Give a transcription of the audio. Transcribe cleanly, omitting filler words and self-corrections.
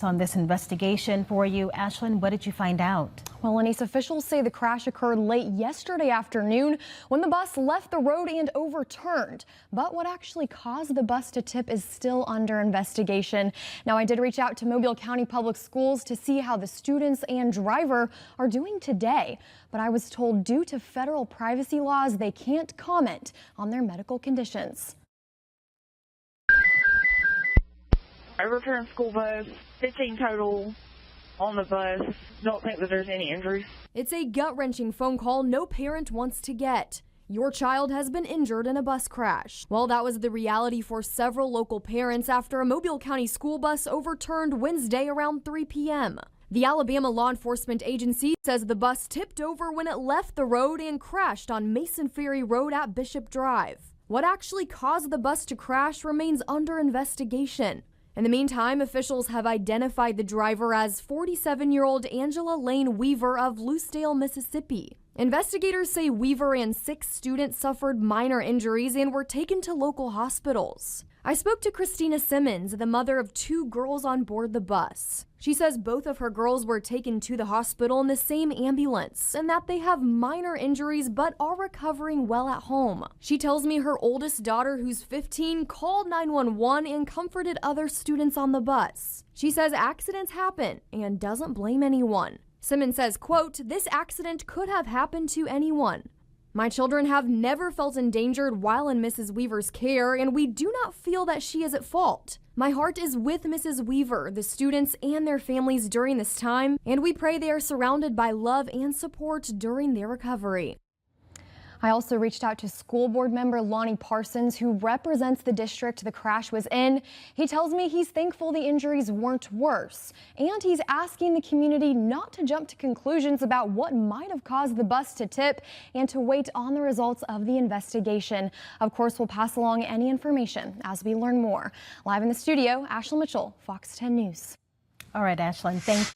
On this investigation for you, Ashlyn, what did you find out? Well, Lenise, officials say the crash occurred late yesterday afternoon when the bus left the road and overturned. But what actually caused the bus to tip is still under investigation. Now, I did reach out to Mobile County Public Schools to see how the students and driver are doing today. But I was told due to federal privacy laws, they can't comment on their medical conditions. Overturned school bus, 15 total on the bus. Don't think that there's any injuries. It's a gut-wrenching phone call no parent wants to get. Your child has been injured in a bus crash. Well, that was the reality for several local parents after a Mobile County school bus overturned Wednesday around 3 p.m. The Alabama Law Enforcement Agency says the bus tipped over when it left the road and crashed on Mason Ferry Road at Bishop Drive. What actually caused the bus to crash remains under investigation. In the meantime, officials have identified the driver as 47-year-old Angela Lane Weaver of Lucedale, Mississippi. Investigators say Weaver and 6 students suffered minor injuries and were taken to local hospitals. I spoke to Christina Simmons, the mother of 2 girls on board the bus. She says both of her girls were taken to the hospital in the same ambulance and that they have minor injuries but are recovering well at home. She tells me her oldest daughter, who's 15, called 911 and comforted other students on the bus. She says accidents happen and doesn't blame anyone. Simmons says, quote, "This accident could have happened to anyone. My children have never felt endangered while in Mrs. Weaver's care, and we do not feel that she is at fault. My heart is with Mrs. Weaver, the students, and their families during this time, and we pray they are surrounded by love and support during their recovery." I also reached out to school board member Lonnie Parsons, who represents the district the crash was in. He tells me he's thankful the injuries weren't worse, and he's asking the community not to jump to conclusions about what might have caused the bus to tip and to wait on the results of the investigation. Of course, we'll pass along any information as we learn more. Live in the studio, Ashlyn Mitchell, Fox 10 News. All right, Ashlyn, thank you.